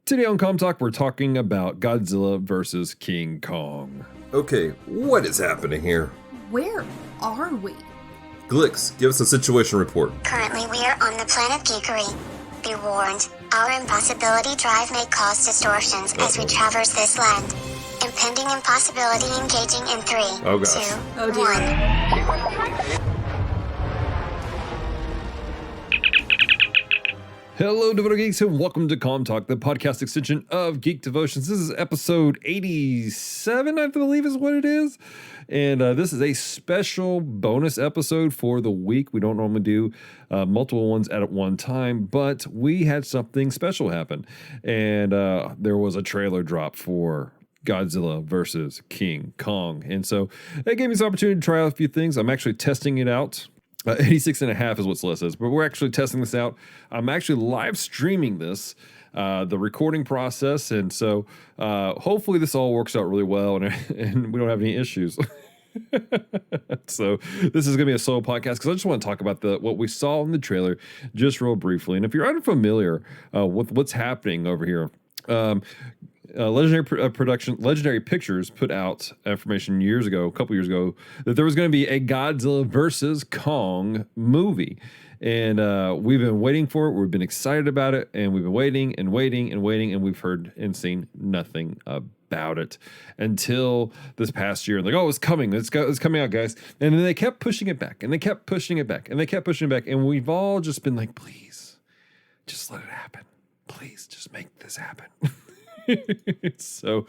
Today on Comm Talk, we're talking about Godzilla versus King Kong. Okay, what is happening here? Where are we? Glix, give us a situation report. Currently, we are on the planet Geekery. Be warned, our impossibility drive may cause distortions as we traverse this land. Impending impossibility engaging in 3, Oh, gosh. 2, Oh, dear. 1. Hello, Devoted Geeks, and welcome to Comm Talk, the podcast extension of Geek Devotions. This is episode 87, I believe is what it is. And this is a special bonus episode for the week. We don't normally do multiple ones at one time, but we had something special happen. And there was a trailer drop for Godzilla versus King Kong. And so that gave me some opportunity to try out a few things. I'm actually testing it out. 86 and a half is what Celeste says, but we're actually testing this out. I'm actually live streaming this, the recording process. And so hopefully this all works out really well and we don't have any issues. So this is going to be a solo podcast because I just want to talk about what we saw in the trailer just real briefly. And if you're unfamiliar with what's happening over here, Legendary Pictures put out information a couple years ago, that there was going to be a Godzilla versus Kong movie. And we've been waiting for it. We've been excited about it. And we've been waiting. And we've heard and seen nothing about it until this past year. Like, oh, it's coming. It's coming out, guys. And then they kept pushing it back. And they kept pushing it back. And we've all just been like, please, just let it happen. Please, just make this happen. So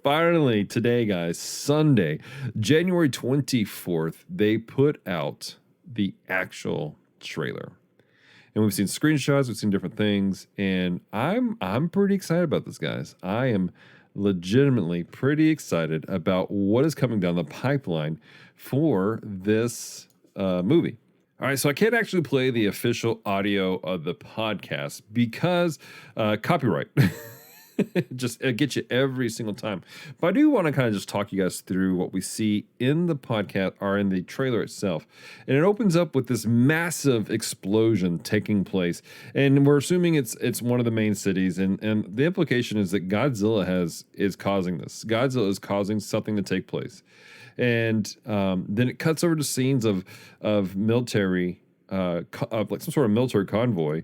finally today, guys, Sunday, January 24th, they put out the actual trailer. And we've seen screenshots, we've seen different things, and I'm pretty excited about this, guys. I am legitimately pretty excited about what is coming down the pipeline for this movie. All right, so I can't actually play the official audio of the podcast because copyright. Just get you every single time. But I do want to kind of just talk you guys through what we see in the podcast or in the trailer itself. And it opens up with this massive explosion taking place. And we're assuming it's one of the main cities. And the implication is that Godzilla is causing this. Godzilla is causing something to take place. And then it cuts over to scenes of military, like some sort of military convoy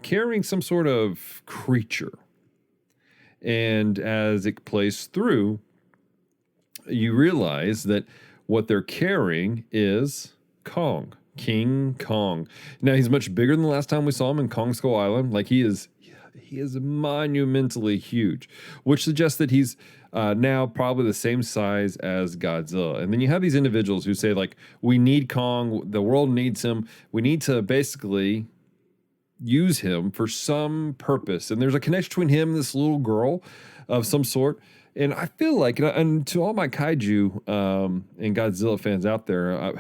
carrying some sort of creature. And as it plays through, you realize that what they're carrying is Kong, King Kong. Now, he's much bigger than the last time we saw him in Kong Skull Island. Like, he is monumentally huge, which suggests that he's now probably the same size as Godzilla. And then you have these individuals who say, like, we need Kong, the world needs him, we need to basically use him for some purpose. And there's a connection between him and this little girl of some sort. And I feel like, and to all my kaiju and Godzilla fans out there,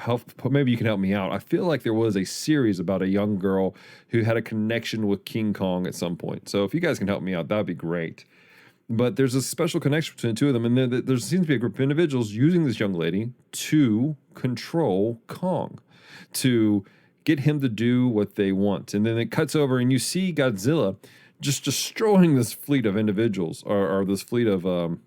maybe you can help me out. I feel like there was a series about a young girl who had a connection with King Kong at some point. So if you guys can help me out, that'd be great. But there's a special connection between the two of them. And there seems to be a group of individuals using this young lady to control Kong, to get him to do what they want. And then it cuts over and you see Godzilla just destroying this fleet of individuals or this fleet of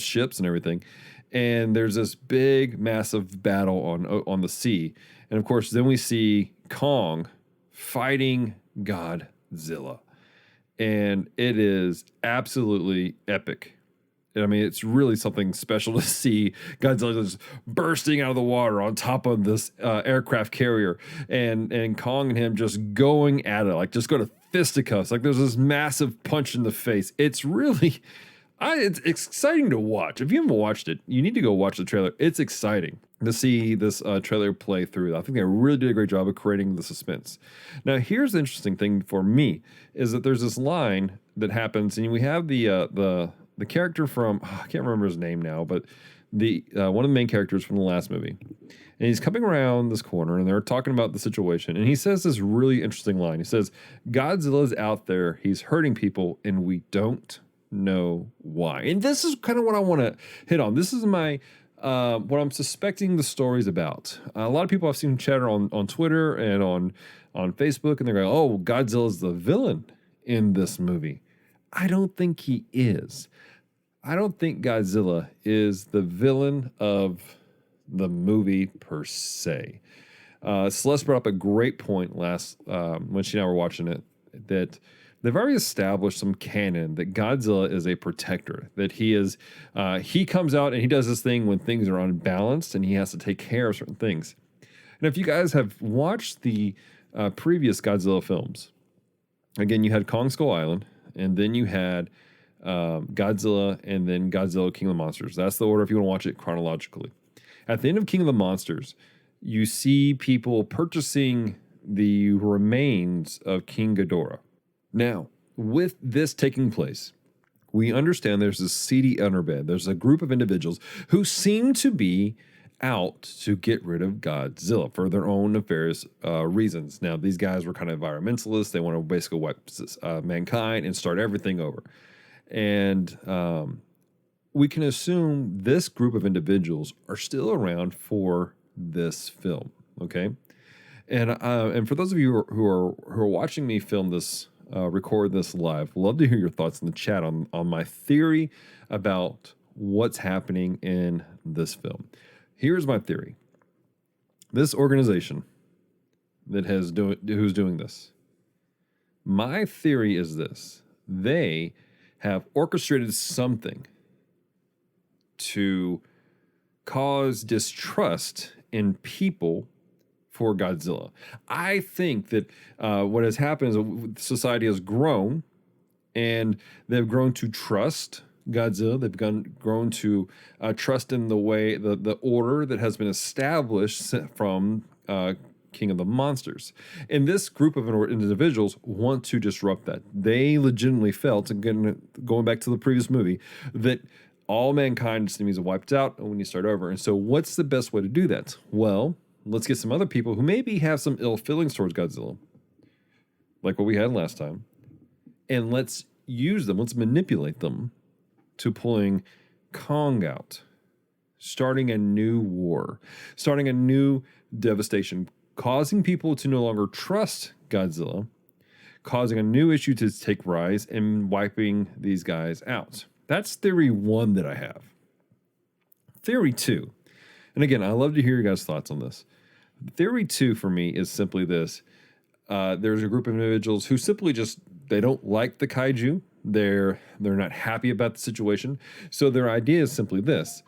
ships and everything. And there's this big, massive battle on the sea. And of course, then we see Kong fighting Godzilla. And it is absolutely epic. I mean, it's really something special to see Godzilla just bursting out of the water on top of this aircraft carrier, and Kong and him just going at it, like just go to fisticuffs. Like there's this massive punch in the face. It's really, it's exciting to watch. If you haven't watched it, you need to go watch the trailer. It's exciting to see this trailer play through. I think they really did a great job of creating the suspense. Now, here's the interesting thing for me is that there's this line that happens, and we have the character from, I can't remember his name now, but the one of the main characters from the last movie. And he's coming around this corner, and they're talking about the situation. And he says this really interesting line. He says, Godzilla's out there, he's hurting people, and we don't know why. And this is kind of what I want to hit on. This is my what I'm suspecting the story's about. A lot of people I've seen chatter on Twitter and on Facebook, and they're going, oh, Godzilla's the villain in this movie. I don't think he is. I don't think Godzilla is the villain of the movie per se. Celeste brought up a great point last when she and I were watching it, that they've already established some canon that Godzilla is a protector, that he comes out and he does this thing when things are unbalanced and he has to take care of certain things. And if you guys have watched the previous Godzilla films, again, you had Kong Skull Island, and then you had Godzilla, and then Godzilla King of the Monsters. That's the order if you want to watch it chronologically. At the end of King of the Monsters, you see people purchasing the remains of King Ghidorah. Now, with this taking place, we understand there's a seedy underbed. There's a group of individuals who seem to be out to get rid of Godzilla for their own nefarious reasons. Now, these guys were kind of environmentalists. They want to basically wipe mankind and start everything over. And we can assume this group of individuals are still around for this film, okay? And for those of you who are watching me film this, record this live, love to hear your thoughts in the chat on my theory about what's happening in this film. Here's my theory. This organization who's doing this, my theory is this: they have orchestrated something to cause distrust in people for Godzilla. I think that what has happened is society has grown, and they've grown to trust Godzilla. They've grown to trust in the way, the order that has been established from King of the Monsters. And this group of individuals want to disrupt that. They legitimately felt, again, going back to the previous movie, that all mankind just needs to be wiped out and we need to start over. And so what's the best way to do that? Well, let's get some other people who maybe have some ill feelings towards Godzilla, like what we had last time, and let's use them, let's manipulate them to pulling Kong out, starting a new war, starting a new devastation, causing people to no longer trust Godzilla, causing a new issue to take rise, and wiping these guys out. That's theory one that I have. Theory two, and again, I love to hear your guys' thoughts on this. Theory two for me is simply this. There's a group of individuals who simply they don't like the kaiju. They're not happy about the situation. So their idea is simply this: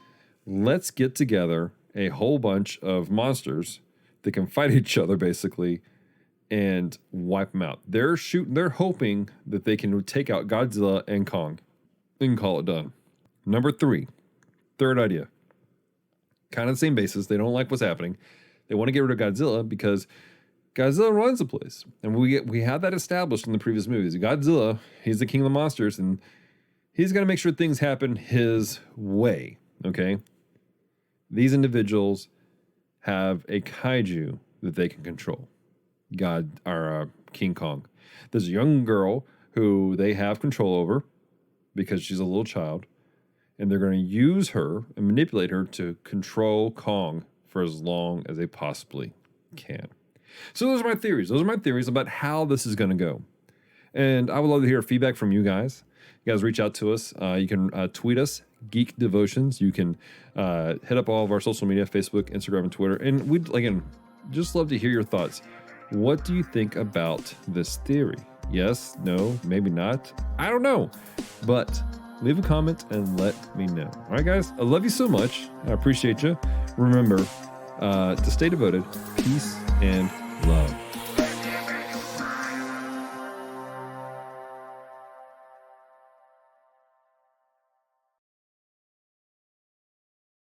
let's get together a whole bunch of monsters that can fight each other, basically, and wipe them out. They're hoping that they can take out Godzilla and Kong and call it done. Number three, third idea. Kind of the same basis. They don't like what's happening. They want to get rid of Godzilla because Godzilla runs the place. And we had that established in the previous movies. Godzilla, he's the king of the monsters, and he's going to make sure things happen his way, okay? These individuals have a kaiju that they can control. King Kong. There's a young girl who they have control over because she's a little child, and they're going to use her and manipulate her to control Kong for as long as they possibly can. So those are my theories. Those are my theories about how this is going to go. And I would love to hear feedback from you guys. You guys reach out to us. You can tweet us, Geek Devotions. You can hit up all of our social media, Facebook, Instagram, and Twitter. And we'd, again, just love to hear your thoughts. What do you think about this theory? Yes, no, maybe not. I don't know. But leave a comment and let me know. All right, guys, I love you so much. I appreciate you. Remember to stay devoted, peace, and love.